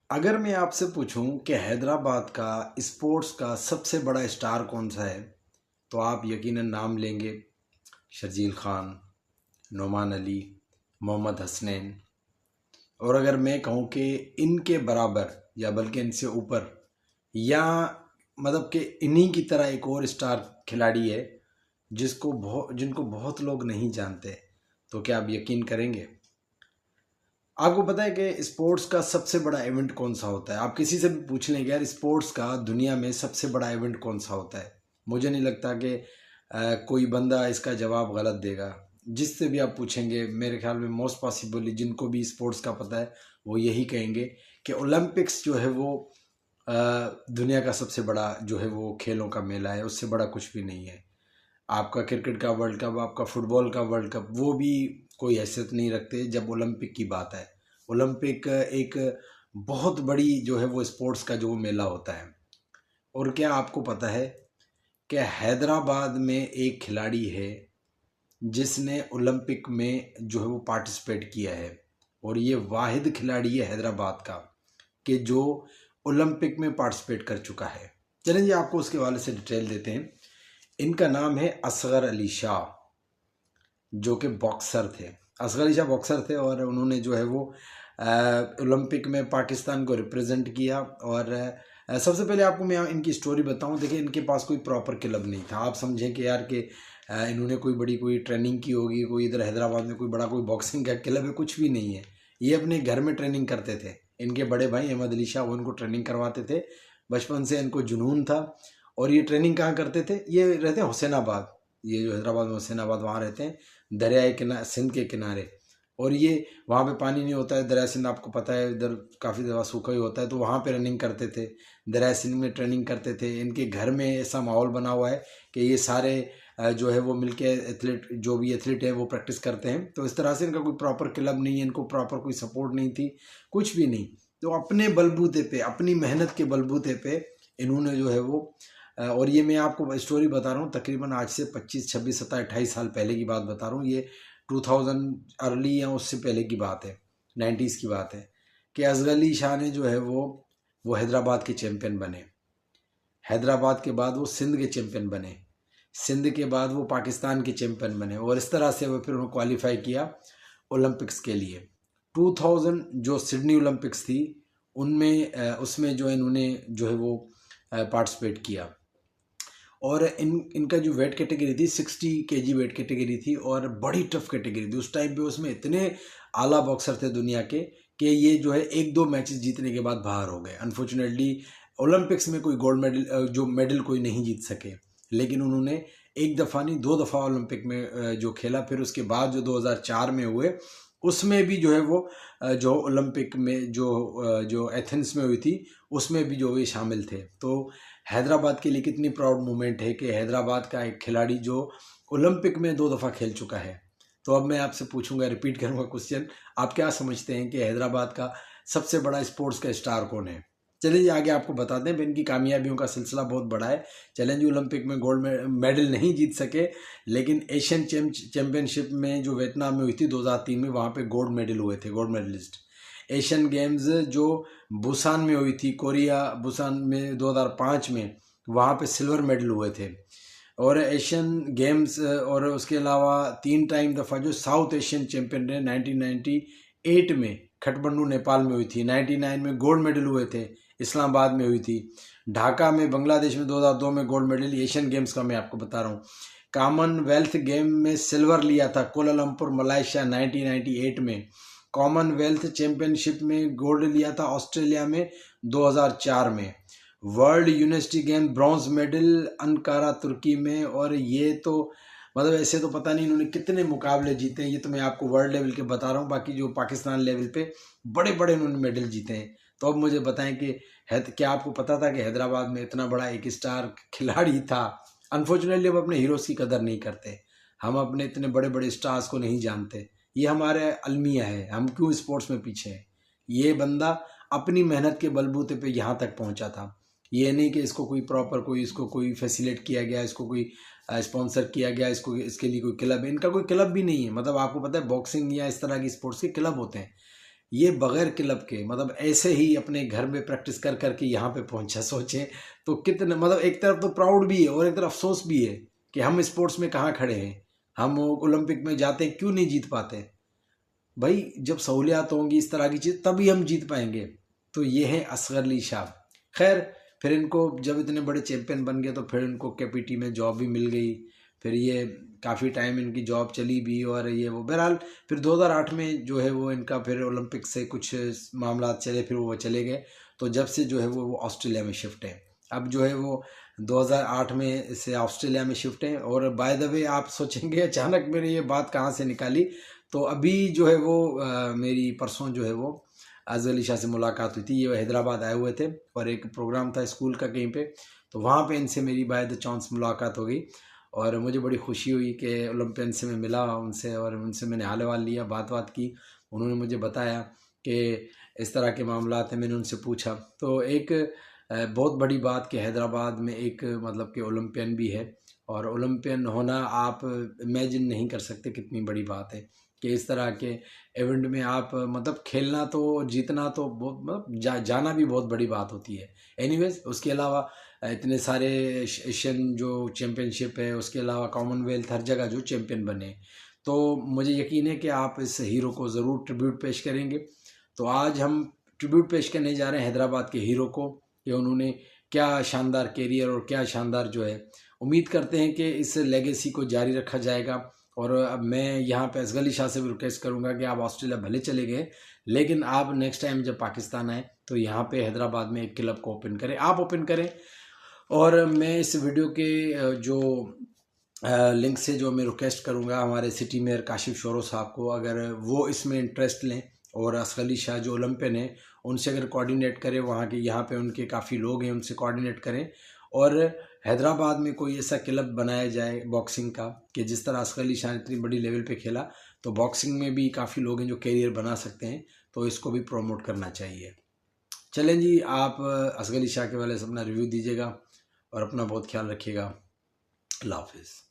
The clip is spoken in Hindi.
अगर मैं आपसे पूछूं कि हैदराबाद का स्पोर्ट्स का सबसे बड़ा स्टार कौन सा है, तो आप यकीनन नाम लेंगे शर्जील खान, नोमान अली, मोहम्मद हसनैन। और अगर मैं कहूं कि इनके बराबर या बल्कि इनसे ऊपर, या मतलब कि इन्हीं की तरह एक और स्टार खिलाड़ी है जिनको बहुत लोग नहीं जानते, तो क्या आप यकीन करेंगे? आपको पता है कि स्पोर्ट्स का सबसे बड़ा इवेंट कौन सा होता है? आप किसी से भी पूछ लेंगे यार स्पोर्ट्स का दुनिया में सबसे बड़ा इवेंट कौन सा होता है, मुझे नहीं लगता कि कोई बंदा इसका जवाब गलत देगा। जिससे भी आप पूछेंगे मेरे ख्याल में मोस्ट पॉसिबली जिनको भी स्पोर्ट्स का पता है वो यही कहेंगे कि ओलंपिक्स जो है वो अ, दुनिया का सबसे बड़ा जो है वो खेलों का मेला है, उससे बड़ा कुछ भी नहीं है। आपका क्रिकेट का वर्ल्ड कप, आपका फुटबॉल का वर्ल्ड कप, वो भी कोई हैसियत नहीं रखते जब ओलंपिक की बात है। ओलंपिक एक बहुत बड़ी जो है वो स्पोर्ट्स का जो मेला होता है। और क्या आपको पता है कि हैदराबाद में एक खिलाड़ी है जिसने ओलंपिक में जो है वो पार्टिसिपेट किया है, और ये वाहिद खिलाड़ी है हैदराबाद का कि जो ओलंपिक में पार्टिसिपेट कर चुका है। चलें जी, आपको उसके हवाले से डिटेल देते हैं। इनका नाम है असगर अली शाह, जो कि बॉक्सर थे। असगर अली शाह बॉक्सर थे और उन्होंने जो है वो ओलंपिक में पाकिस्तान को रिप्रेजेंट किया। और सबसे पहले आपको मैं इनकी स्टोरी बताऊं। देखिए, इनके पास कोई प्रॉपर क्लब नहीं था। आप समझें कि यार कि इन्होंने कोई ट्रेनिंग की होगी, कोई इधर हैदराबाद में कोई बड़ा कोई बॉक्सिंग का क्लब है, कुछ भी नहीं है। ये अपने घर में ट्रेनिंग करते थे। इनके बड़े भाई अहमद अली शाह वो इनको ट्रेनिंग करवाते थे। बचपन से इनको जुनून था। और ये ट्रेनिंग कहाँ करते थे? ये रहते हैं हुसैनाबाद, ये जो हैदराबाद में हुसैनाबाद, वहाँ रहते हैं दरियाए किनारे, सिंध के किनारे। और ये वहाँ पे पानी नहीं होता है, दरिया सिंध आपको पता है इधर काफ़ी ज़्यादा सूखा ही होता है, तो वहाँ पे रनिंग करते थे, दरिया सिंध में ट्रेनिंग करते थे। इनके घर में ऐसा माहौल बना हुआ है कि ये सारे जो है वो मिलके एथलीट, जो भी एथलीट है वो प्रैक्टिस करते हैं। तो इस तरह से इनका कोई प्रॉपर क्लब नहीं है, इनको प्रॉपर कोई सपोर्ट नहीं थी, कुछ भी नहीं। तो अपने बलबूते पे, अपनी मेहनत के बलबूते पे इन्होंने जो है वो और ये मैं आपको स्टोरी बता रहा हूँ तकरीबन आज से 25 26 27 28 साल पहले की बात बता रहा हूँ। ये 2000 अर्ली या उससे पहले की बात है, 90s की बात है कि असगर अली शाह ने जो है वो हैदराबाद के चैंपियन बने। हैदराबाद के बाद वो सिंध के चैंपियन बने। सिंध के बाद वो पाकिस्तान के चैंपियन बने। और इस तरह से वो फिर उन्होंने क्वालिफाई किया ओलंपिक्स के लिए। 2000 जो सिडनी ओलंपिक्स थी उनमें उसमें जो इन्होंने जो है वो पार्टिसिपेट किया। और इनका जो वेट कैटेगरी थी 60 kg वेट कैटेगरी थी, और बड़ी टफ कैटेगरी थी उस टाइम पे। उसमें इतने आला बॉक्सर थे दुनिया के कि ये जो है एक दो मैचेस जीतने के बाद बाहर हो गए। अनफॉर्चुनेटली ओलंपिक्स में कोई गोल्ड मेडल, जो मेडल कोई नहीं जीत सके। लेकिन उन्होंने एक दफ़ा नहीं, दो दफ़ा ओलंपिक में जो खेला। फिर उसके बाद जो 2004 में हुए उसमें भी जो है वो जो ओलंपिक में जो एथेंस में हुई थी उसमें भी जो ये शामिल थे। तो हैदराबाद के लिए कितनी प्राउड मोमेंट है कि हैदराबाद का एक खिलाड़ी जो ओलंपिक में दो दफ़ा खेल चुका है। तो अब मैं आपसे पूछूंगा, रिपीट करूंगा क्वेश्चन, आप क्या समझते हैं कि हैदराबाद का सबसे बड़ा स्पोर्ट्स का स्टार कौन है? चलिए आगे आपको बताते हैं। इनकी कामयाबियों का सिलसिला बहुत बड़ा है। चैलेंज ओलंपिक में गोल्ड मेडल नहीं जीत सके, लेकिन एशियन चैंपियनशिप में जो वियतनाम में हुई थी 2003 में, वहाँ पे गोल्ड मेडल हुए थे, गोल्ड मेडलिस्ट। एशियन गेम्स जो बुसान में हुई थी, कोरिया बुसान में 2005 में, वहाँ पे सिल्वर मेडल हुए थे। और एशियन गेम्स और उसके अलावा 3 टाइम दफ़ा जो साउथ एशियन चैंपियन रहे, 1998 में खटमंडू नेपाल में हुई थी, 99 में गोल्ड मेडल हुए थे, इस्लामाबाद में हुई थी, ढाका में बांग्लादेश में 2002 में गोल्ड मेडल। एशियन गेम्स का मैं आपको बता रहा हूँ। कॉमनवेल्थ गेम में सिल्वर लिया था कोलालमपुर मलेशिया 1998 में। कॉमनवेल्थ चैंपियनशिप में गोल्ड लिया था ऑस्ट्रेलिया में 2004 में। World university game bronze medal Ankara तुर्की में। और ये तो मतलब ऐसे तो पता नहीं इन्होंने कितने मुकाबले जीते हैं, ये तो मैं आपको वर्ल्ड लेवल के बता रहा हूँ। बाकी जो पाकिस्तान लेवल पे बड़े बड़े इन्होंने मेडल जीते हैं। तो अब मुझे बताएं कि क्या आपको पता था कि हैदराबाद में इतना बड़ा एक स्टार खिलाड़ी था? अनफॉर्चुनेटली अब अपने हीरोज़ की कदर नहीं करते, हम अपने इतने बड़े बड़े स्टार्स को नहीं जानते। ये हमारे अलमिया है, हम क्यों स्पोर्ट्स में पीछे हैं। ये बंदा अपनी मेहनत के बलबूते पे यहाँ तक पहुँचा था। ये नहीं कि इसको कोई प्रॉपर कोई इसको कोई फैसिलिटेट किया गया, इसको कोई स्पॉन्सर किया गया, इसको इसके लिए कोई क्लब है। इनका कोई क्लब भी नहीं है। मतलब आपको पता है बॉक्सिंग या इस तरह की स्पोर्ट्स के क्लब होते हैं, ये बगैर क्लब के मतलब ऐसे ही अपने घर में प्रैक्टिस कर करके यहाँ पे पहुँचा। सोचें तो कितने मतलब एक तरफ तो प्राउड भी है और एक तरफ अफसोस भी है कि हम स्पोर्ट्स में कहाँ खड़े हैं, हम ओलंपिक में जाते हैं क्यों नहीं जीत पाते। भाई जब सहूलियात होंगी इस तरह की चीज़ तभी हम जीत पाएंगे। तो ये है असगर अली शाह। खैर फिर इनको जब इतने बड़े चैंपियन बन गए तो फिर इनको केपीटी में जॉब भी मिल गई, फिर ये काफ़ी टाइम इनकी जॉब चली भी और ये वो बहरहाल फिर 2008 में जो है वो इनका फिर ओलंपिक से कुछ मामला चले, फिर वो चले गए। तो जब से जो है वो ऑस्ट्रेलिया में शिफ्ट है। अब जो है वो 2008 में से ऑस्ट्रेलिया में शिफ्ट है। और बाय द वे आप सोचेंगे अचानक मैंने ये बात कहाँ से निकाली, तो अभी जो है वो मेरी परसों जो है वो असगर अली शाह से मुलाकात हुई थी। ये हैदराबाद आए हुए थे और एक प्रोग्राम था स्कूल का कहीं पे, तो वहाँ पे इनसे मेरी बाय द चांस मुलाकात हो गई और मुझे बड़ी खुशी हुई कि ओलंपियन से मैं मिला उनसे और उनसे मैंने हाल वाल लिया, बात की। उन्होंने मुझे बताया कि इस तरह के मामला थे। मैंने उनसे पूछा तो एक बहुत बड़ी बात कि हैदराबाद में एक मतलब कि ओलंपियन भी है और ओलंपियन होना आप इमेजिन नहीं कर सकते कितनी बड़ी बात है कि इस तरह के इवेंट में आप मतलब खेलना तो जीतना तो बहुत मतलब जाना भी बहुत बड़ी बात होती है। एनीवेज उसके अलावा इतने सारे एशियन जो चैम्पियनशिप है, उसके अलावा कॉमनवेल्थ, हर जगह जो चैम्पियन बने, तो मुझे यकीन है कि आप इस हीरो को ज़रूर ट्रिब्यूट पेश करेंगे। तो आज हम ट्रिब्यूट पेश करने जा रहे हैं हैदराबाद के हीरो को कि उन्होंने क्या शानदार कैरियर और क्या शानदार जो है, उम्मीद करते हैं कि इस लेगेसी को जारी रखा जाएगा। और अब मैं यहाँ पे असगर अली शाह से भी रिक्वेस्ट करूँगा कि आप ऑस्ट्रेलिया भले चले गए लेकिन आप नेक्स्ट टाइम जब पाकिस्तान आए तो यहाँ पे हैदराबाद में एक क्लब को ओपन करें, आप ओपन करें। और मैं इस वीडियो के जो लिंक से जो मैं रिक्वेस्ट करूँगा हमारे सिटी मेयर काशिफ शोरो साहब को, अगर वो इसमें इंटरेस्ट लें और असगर अली शाह जो ओलंपियन है उनसे अगर कोऑर्डिनेट करें, वहाँ के यहाँ पे उनके काफ़ी लोग हैं उनसे कोऑर्डिनेट करें और हैदराबाद में कोई ऐसा क्लब बनाया जाए बॉक्सिंग का कि जिस तरह असगर अली शाह ने इतनी बड़ी लेवल पे खेला, तो बॉक्सिंग में भी काफ़ी लोग हैं जो कैरियर बना सकते हैं, तो इसको भी प्रमोट करना चाहिए। चलें जी, आप असगर अली शाह के वाले से अपना रिव्यू दीजिएगा और अपना बहुत ख्याल रखिएगा। अल्लाह हाफिज़।